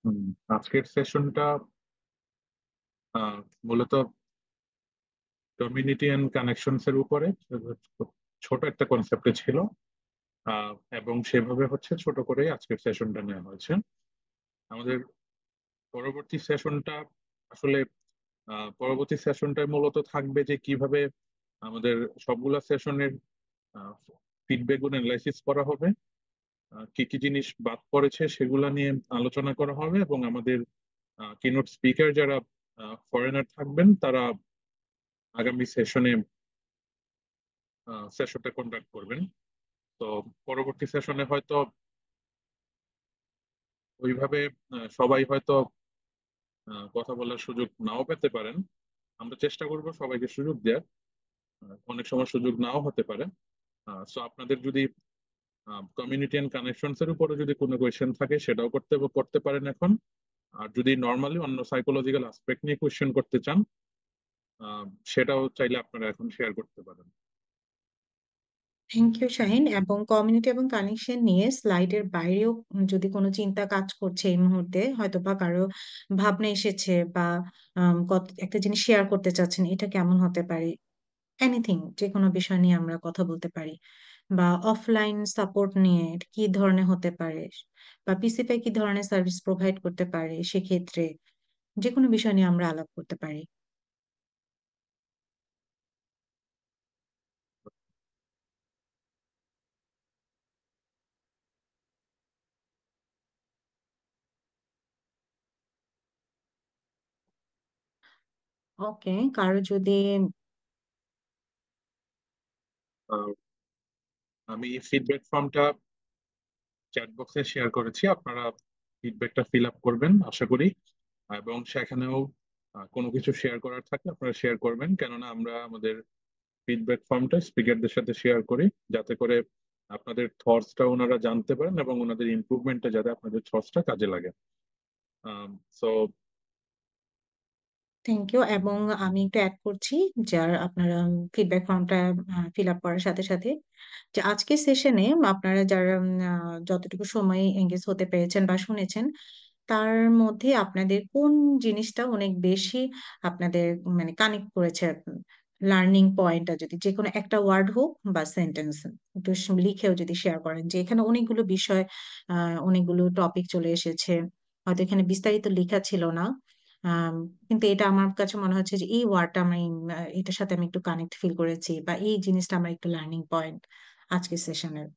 হুম, আজকের সেশনটা মূলত কমিউনিটি অ্যান্ড কানেকশনস এর উপরে খুব ছোট একটা কনসেপ্টে ছিল। আহ, এবং সেভাবে হচ্ছে ছোট করে আজকের সেশনটা নেওয়া হয়েছে। আমাদের পরবর্তী সেশনটা আসলে পরবর্তী সেশনটায় মূলত থাকবে যে কিভাবে আমাদের সবগুলা সেশনের ফিডব্যাক গুলো অ্যানালাইসিস করা হবে, কি কি জিনিস বাদ পড়েছে সেগুলা নিয়ে আলোচনা করা হবে, এবং আমাদের কিনোট স্পিকার যারা ফরেনার থাকবেন তারা আগামী সেশনে সেশনটা কন্ডাক্ট করবেন। তো পরবর্তী সেশনে হয়তো ওইভাবে সবাই হয়তো কথা বলার সুযোগ নাও পেতে পারেন। আমরা চেষ্টা করব সবাইকে সুযোগ দেওয়ার। অনেক সময় সুযোগ নাও হতে পারে। সো আপনাদের যদি কমিউনিটি এন্ড কানেকশনস এর উপরে যদি কোনো কোয়েশ্চেন থাকে সেটাও করতে করতে পারেন এখন। আর যদি নর্মালি অন্য সাইকোলজিক্যাল অ্যাসপেক্ট নিয়ে কোয়েশ্চেন করতে চান, আহ, সেটাও চাইলে আপনারা এখন শেয়ার করতে পারেন। Thank you Shahin. এবং কমিউনিটি এবং কানেকশন নিয়ে স্লাইডের বাইরেও যদি কোনো চিন্তা কাজ করছে এই মুহূর্তে, হয়তো বা কারো ভাবনা এসেছে বা একটা জিনিস শেয়ার করতে চাচ্ছেন, এটা কেমন হতে পারে, এনিথিং, যে কোনো বিষয় নিয়ে আমরা কথা বলতে পারি। বা অফলাইন সাপোর্ট নিয়ে এটা কি ধরনের হতে পারে, বা পিসিপাই কি ধরনের সার্ভিস প্রোভাইড করতে পারে, সেক্ষেত্রে যে কোনো বিষয় নিয়ে আমরা আলাপ করতে পারি। ওকে, কারো যদি আহ, আমি ফিডব্যাক ফর্মটা চ্যাট বক্সে শেয়ার করেছি, আপনারা ফিডব্যাকটা ফিল আপ করবেন আশা করি। এবং সেখানেও কোনো কিছু শেয়ার করার থাকলে আপনারা শেয়ার করবেন, কেননা আমরা আমাদের ফিডব্যাক ফর্মটা স্পিকারদের সাথে শেয়ার করি, যাতে করে আপনাদের থটসটা ওনারা জানতে পারেন এবং ওনাদের ইমপ্রুভমেন্টটা যাতে আপনাদের থটসটা কাজে লাগে। So thank you. এবং আমি একটু অ্যাড করছি, যার আপনারা ফিডব্যাক ফর্মটা ফিল আপ করার সাথে সাথে, যে আজকের সেশনে আপনারা যারা যতটুকু সময় এঙ্গেজ হতে পেরেছেন বা শুনেছেন, তার মধ্যে আপনাদের কোন জিনিসটা অনেক বেশি আপনাদের মানে কানেক্ট করেছে, লার্নিং পয়েন্টটা যদি যে কোনো একটা ওয়ার্ড হোক বা সেন্টেন্স একটু লিখেও যদি শেয়ার করেন, যে এখানে অনেকগুলো বিষয়, অনেকগুলো টপিক চলে এসেছে, হয়তো এখানে বিস্তারিত লেখা ছিল না। আম, কিন্তু এটা আমার কাছে মনে হচ্ছে যে এই ওয়ার্ডটা আমি এটার সাথে আমি একটু কানেক্ট ফিল করেছি, বা এই জিনিসটা আমার একটু লার্নিং পয়েন্ট আজকের সেশনের।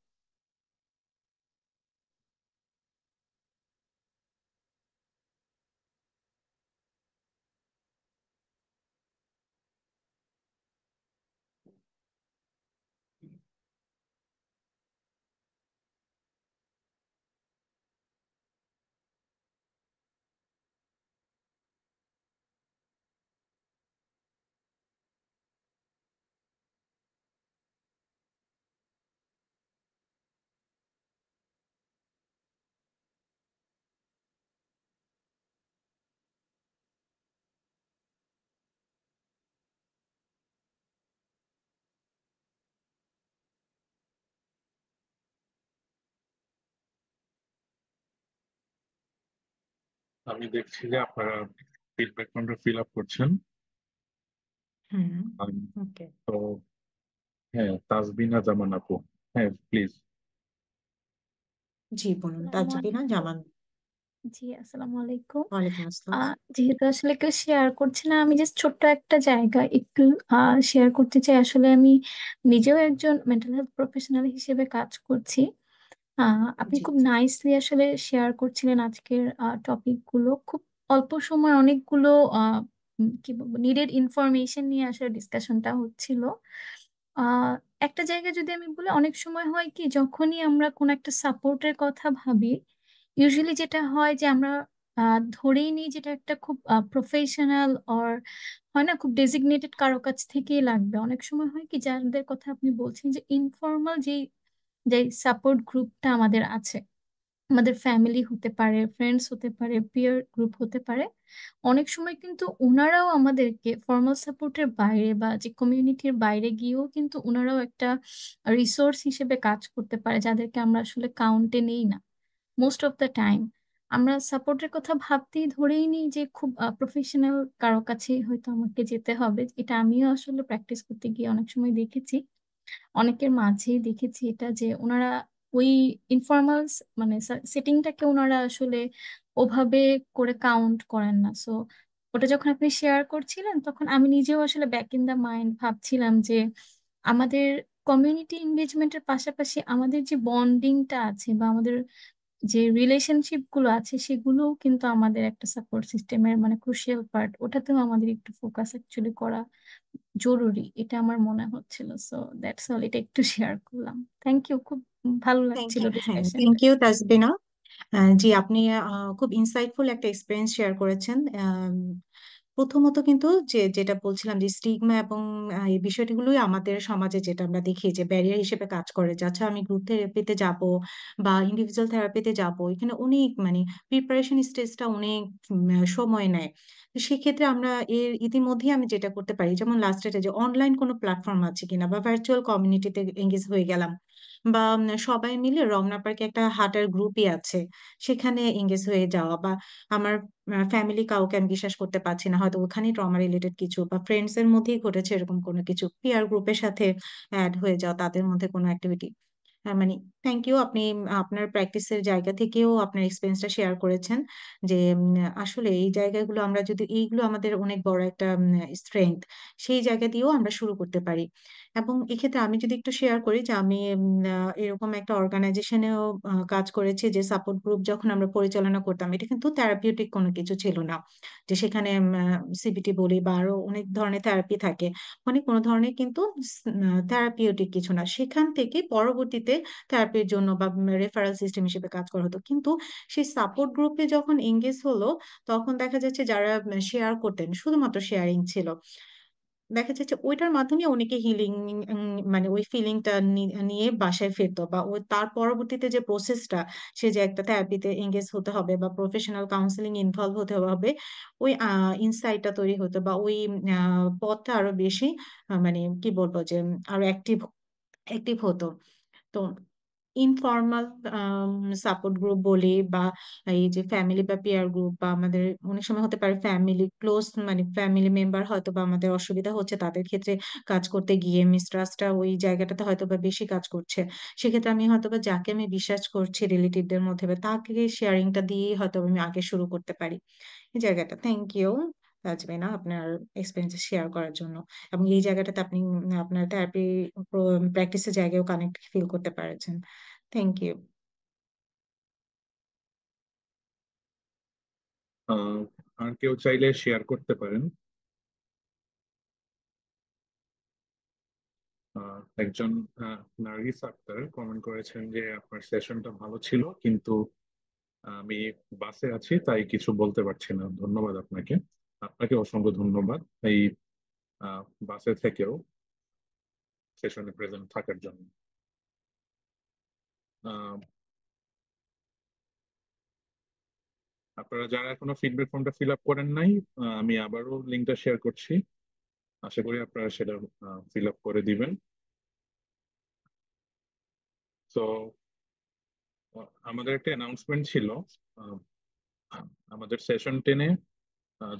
আমি দেখছি যে আপনারা ফিডব্যাক ফর্মটা ফিল আপ করছেন। হুম। আম, ওকে। তো হ্যাঁ, তাসবিনা জামান আপু, হ্যাঁ প্লিজ। জি বলুন, আসসালামু তাজবিনা আলাইকুম। জামান। জি, আসসালামু আলাইকুম। ওয়ালাইকুম আসসালাম। যেহেতু আসলে কেউ শেয়ার করছে না, আমি জাস্ট ছোট্ট একটা জায়গা একটু শেয়ার করতে চাই। আসলে আমি নিজেও একজন মেন্টাল হেলথ প্রফেশনাল হিসেবে কাজ করছি। আপনি জি। খুব নাইসলি আসলে শেয়ার করছিলেন আজকের টপিক গুলো। খুব অল্প সময় অনেকগুলো আহ, কি বলবো, নিডেড ইনফরমেশন নিয়ে আসলে ডিসকাশনটা হচ্ছিল। আহ একটা জায়গায় যদি আমি বলি, অনেক সময় হয় কি, যখনই আমরা কোন একটা সাপোর্টের কথা ভাবি, ইউজুয়ালি যেটা হয় যে আমরা ধরেই নিই যেটা একটা খুব প্রফেশনাল অর হয় না, খুব ডেজিগনেটেড কারো কাছ থেকেই লাগবে। অনেক সময় হয় কি, যাদের কথা আপনি বলছেন, যে ইনফর্মাল যে যে সাপোর্ট গ্রুপটা আমাদের আছে, আমাদের ফ্যামিলি হতে পারে, ফ্রেন্ডস হতে পারে, পিয়ার গ্রুপ হতে পারে, অনেক সময় কিন্তু ওনারাও আমাদেরকে ফর্মাল সাপোর্টের বাইরে বা যে কমিউনিটির বাইরে গিয়েও কিন্তু ওনারাও একটা রিসোর্স হিসেবে কাজ করতে পারে, যাদেরকে আমরা আসলে কাউন্টে নেই না মোস্ট অফ দ্য টাইম। আমরা সাপোর্টের কথা ভাবতেই ধরেই নিই যে খুব প্রফেশনাল কারো কাছেই হয়তো আমাকে যেতে হবে। এটা আমিও আসলে প্র্যাকটিস করতে গিয়ে অনেক সময় দেখেছি, অনেকের মাঝেই দেখেছি এটা, যে ওনারা ওই ইনফর্মাল মানে সেটিংটাকে ওনারা আসলে ওভাবে করে কাউন্ট করেন না। সো ওটা যখন আপনি শেয়ার করছিলেন, তখন আমি নিজেও আসলে ব্যাক ইন দা মাইন্ড ভাবছিলাম যে আমাদের কমিউনিটি এঙ্গেজমেন্টের পাশাপাশি আমাদের যে বন্ডিংটা আছে বা আমাদের যে রিলেশনশিপ গুলো আছে, সেগুলোও কিন্তু আমাদের একটা সাপোর্ট সিস্টেমের মানে ক্রুশিয়াল পার্ট। ওটাতেও আমাদের একটু ফোকাস অ্যাকচুয়ালি করা জরুরি, এটা আমার মনে হচ্ছিল। সো দ্যাটস অল, এটা একটু শেয়ার করলাম। থ্যাংক ইউ, খুব ভালো থ্যাংক লাগছিল ইউ। হ্যাঁ, থ্যাংক ডিসকাশনটা। ইউ তাসবিনা। জি, আপনি খুব ইনসাইটফুল একটা এক্সপিরিয়েন্স শেয়ার করেছেন। প্রথমত কিন্তু যেটা বলছিলাম যে স্টিগমা এবং এই বিষয়গুলোই আমাদের সমাজে যেটা আমরা দেখি যে ব্যারিয়ার হিসেবে কাজ করে, যে আচ্ছা আমি গ্রুপ থেরাপিতে যাব বা ইন্ডিভিজুয়াল থেরাপিতে যাব, এখানে অনেক মানে প্রিপারেশন স্টেজটা অনেক সময় নেয়। তো সেক্ষেত্রে আমরা ইতিমধ্যে আমি যেটা করতে পারি, যেমন লাস্ট ডেটে যে অনলাইন কোনো প্ল্যাটফর্ম আছে কিনা, বা ভার্চুয়াল কমিউনিটিতে এঙ্গেজ হয়ে গেলাম, বা সবাই মিলে রমনা পার্কে একটা হাঁটার গ্রুপই আছে, সেখানে এঙ্গেজ হয়ে যাওয়া, বা আমার ফ্যামিলি কাউকে আমি বিশ্বাস করতে পারছি না, হয়তো ওখানেই ট্রমা রিলেটেড কিছু, বা ফ্রেন্ডস এর মধ্যেই ঘটেছে এরকম কোনো কিছু, পিয়ার গ্রুপের সাথে অ্যাড হয়ে যাওয়া, তাদের মধ্যে কোনো অ্যাক্টিভিটি। মানে থ্যাংক ইউ, আপনি আপনার প্র্যাকটিসের জায়গা থেকেও আপনার এক্সপিরিয়েন্সটা শেয়ার করেছেন, যে আসলে এই জায়গাগুলো আমরা যদি, এইগুলো আমাদের অনেক বড় একটা স্ট্রেংথ, সেই জায়গা দিয়েও আমরা শুরু করতে পারি। এবং এক্ষেত্রে আমি যদি একটু শেয়ার করি যে আমি এরকম একটা অর্গানাইজেশনেও কাজ করেছি, যে সাপোর্ট গ্রুপ যখন আমরা পরিচালনা করতাম, এটা কিন্তু থেরাপিউটিক কোনো কিছু ছিল না, যে সেখানে সিবিটি বলি বা আরো অনেক ধরনের থেরাপি থাকে, মানে কোনো ধরনের কিন্তু থেরাপিউটিক কিছু না, সেখান থেকে পরবর্তীতে থেরাপির জন্য বা রেফারেল সিস্টেম হিসেবে কাজ করা হতো। কিন্তু সেই সাপোর্ট গ্রুপে যখন এঙ্গেজ হলো, তখন দেখা যাচ্ছে যারা শেয়ার করতেন, শুধুমাত্র শেয়ারিং ছিল, দেখা যাচ্ছে ওইটার মাধ্যমে অনেকে হিলিং, মানে ওই ফিলিংটা নিয়ে বাসায় ফিরতো, বা ওই তার পরবর্তীতে যে প্রসেসটা, সে যে একটা থেরাপিতে এঙ্গেজ হতে হবে বা প্রফেশনাল কাউন্সিলিং ইনভলভ হতে হবে, ওই ইনসাইটটা তৈরি হতো, বা ওই পথটা আরো বেশি মানে কি বলবো যে আরো অ্যাক্টিভ অ্যাক্টিভ হতো। তো ইনফর্মাল সাপোর্ট গ্রুপ বলি, বা এই যে ফ্যামিলি বা পিয়ার গ্রুপ, বা আমাদের অনেক সময় হতে পারে ফ্যামিলি ক্লোজ, মানে ফ্যামিলি মেম্বার হয়তো বা আমাদের অসুবিধা হচ্ছে তাদের ক্ষেত্রে কাজ করতে গিয়ে মিসট্রাস্টটা ওই জায়গাটাতে হয়তো বা বেশি কাজ করছে। সেক্ষেত্রে আমি হয়তো বা যাকে আমি বিশ্বাস করছি রিলেটিভদের মধ্যে, বা তাকে শেয়ারিংটা দিয়েই হয়তো আমি আগে শুরু করতে পারি এই জায়গাটা। থ্যাংক ইউ তাজমিনা আপনার এক্সপিরিয়েন্স শেয়ার করার জন্য, এবং এই জায়গাটাতে আপনি আপনার থেরাপি প্র্যাকটিসের জায়গায়ও কানেক্ট ফিল করতে পারছেন। Thank you. আর কেউ চাইলে শেয়ার করতে পারেন। একজন নার্গিস আক্তার কমেন্ট করেছেন যে আপনার সেশনটা ভালো ছিল, কিন্তু আমি বাসে আছি তাই কিছু বলতে পারছি না। ধন্যবাদ আপনাকে। আপনাকে অসংখ্য ধন্যবাদ এই বাসে থেকেও সেশনে প্রেজেন্ট থাকার জন্য। আহ, আপনারা যারা এখনো ফিডব্যাক ফর্মটা ফিল আপ করেন নাই, আমি আবারও লিঙ্কটা শেয়ার করছি। আশা করি আপনারা সেটা ফিল আপ করে দিবেন। তো আমাদের একটা অ্যানাউন্সমেন্ট ছিল। আহ, আমাদের সেশন 10-এ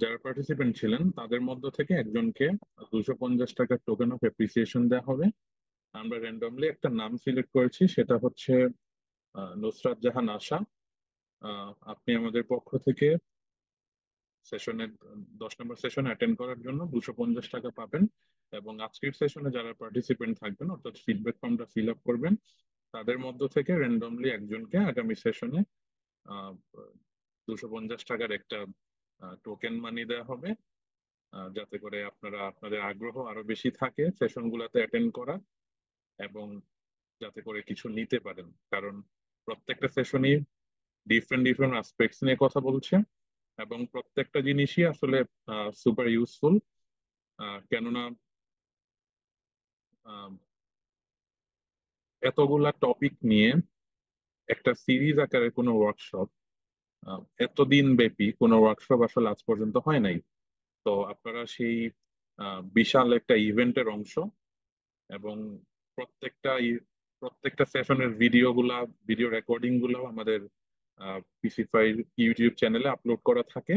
যারা পার্টিসিপেন্ট ছিলেন তাদের মধ্য থেকে একজনকে 250 টাকার টোকেন অফ অ্যাপ্রিসিয়েশন দেওয়া হবে। আমরা র্যান্ডমলি একটা নাম সিলেক্ট করেছি, সেটা হচ্ছে নুসরাত জাহান আশা। আপনি আমাদের পক্ষ থেকে সেশনের 10 নম্বর সেশন অ্যাটেন্ড করার জন্য 250 টাকা পাবেন, এবং আজকের সেশনে যারা পার্টিসিপেন্ট থাকবেন অর্থাৎ ফিডব্যাক ফর্মটা ফিল আপ করবেন তাদের মধ্য থেকে র্যান্ডমলি একজনকে আগামী সেশনে 250 টাকার একটা টোকেন মানি দেওয়া হবে, যাতে করে আপনারা আপনাদের আগ্রহ আরো বেশি থাকে সেশন গুলাতে অ্যাটেন্ড করা, এবং যাতে করে কিছু নিতে পারেন। কারণ প্রত্যেকটা সেশনই ডিফারেন্ট ডিফারেন্ট আসপেক্টস নিয়ে কথা বলছে, এবং প্রত্যেকটা জিনিসই আসলে সুপার ইউজফুল। কেননা আহ, এতগুলা টপিক নিয়ে একটা সিরিজ আকারের কোনো ওয়ার্কশপ, এতদিন ব্যাপী কোনো ওয়ার্কশপ আসলে আজ পর্যন্ত হয় নাই। তো আপনারা সেই বিশাল একটা ইভেন্টের অংশ, এবং প্রত্যেকটা প্রত্যেকটা সেশনের ভিডিও রেকর্ডিং গুলো আমাদের পিসিফাই ইউটিউব চ্যানেলে আপলোড করা থাকে।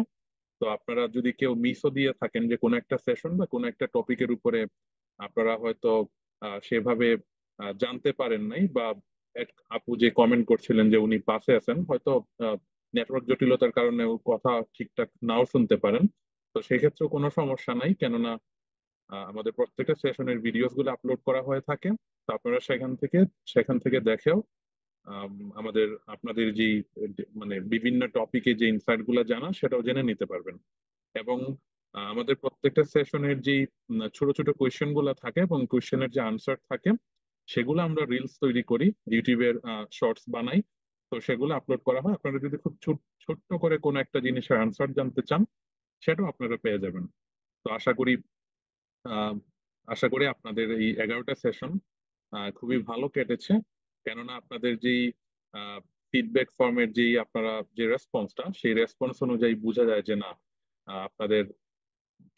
তো আপনারা যদি কেউ মিসও দিয়ে থাকেন যে কোনো একটা সেশন বা কোনো একটা টপিকের উপরে আপনারা হয়তো সেভাবে জানতে পারেন নাই, বা এক আপু যে কমেন্ট করছিলেন যে উনি পাশে আছেন, হয়তো নেটওয়ার্ক জটিলতার কারণে ওর কথা ঠিকঠাক নাও শুনতে পারেন, তো সেক্ষেত্রেও কোনো সমস্যা নাই। কেননা আমাদের প্রত্যেকটা সেশনের ভিডিওস গুলো আপলোড করা হয়ে থাকে। তো আপনারা সেখান থেকে দেখেও আম, আমাদের আপনাদের যে মানে বিভিন্ন টপিকে যে ইনসাইট গুলা জানা সেটাও জেনে নিতে পারবেন। এবং আমাদের প্রত্যেকটা সেশনের যে ছোট ছোট কোয়েশ্চেন গুলা থাকে এবং কোয়েশ্চেনের যে আনসার থাকে, সেগুলো আমরা রিলস তৈরি করি, ইউটিউবের শর্টস বানাই। তো সেগুলো আপলোড করা হয়। আপনারা যদি খুব ছোট্ট করে কোনো একটা জিনিসের আনসার জানতে চান, সেটাও আপনারা পেয়ে যাবেন। তো আহ আশা করি আপনাদের এই 11টা সেশন খুবই ভালো কেটেছে। কেননা আপনাদের যেই ফিডব্যাক ফর্মের যেই আপনারা যে রেসপন্সটা, সেই রেসপন্স অনুযায়ী বোঝা যায় যে না, আপনাদের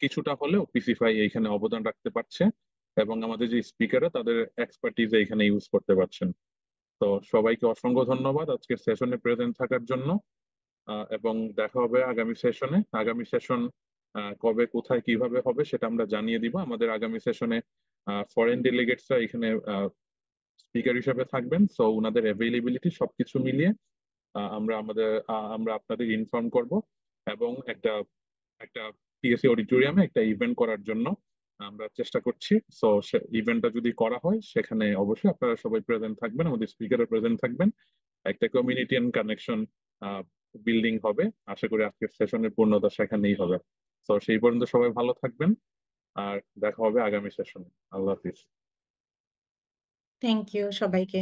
কিছুটা হলেও পিসিফাই এইখানে অবদান রাখতে পারছে, এবং আমাদের যে স্পিকাররা তাদের এক্সপার্টিজ এইখানে ইউজ করতে পারছেন। তো সবাইকে অসংখ্য ধন্যবাদ আজকের সেশনে প্রেজেন্ট থাকার জন্য। এবং দেখা হবে আগামী সেশন কবে কোথায় কিভাবে হবে সেটা আমরা জানিয়ে দিব। আমাদের আগামী সেশনে ফরেন ডেলিগেটসরা এখানে স্পিকার হিসেবে থাকবেন, সো ওনাদের অ্যাভেলেবিলিটি সবকিছু মিলিয়ে আমরা আপনাদের ইনফর্ম করব, এবং একটা একটা টিএসসি অডিটোরিয়ামে একটা ইভেন্ট করার জন্য আমরা চেষ্টা করছি। সো ইভেন্টটা যদি করা হয় সেখানে অবশ্যই আপনারা সবাই প্রেজেন্ট থাকবেন, আমাদের স্পিকারও প্রেজেন্ট থাকবেন। একটা কমিউনিটি এন্ড কানেকশন বিল্ডিং হবে। আশা করি আজকের সেশনের পূর্ণতা সেখানেই হবে। তো সেই পর্যন্ত সবাই ভালো থাকবেন, আর দেখা হবে আগামী সেশনে। আল্লাহ হাফিজ। থ্যাংক ইউ সবাইকে।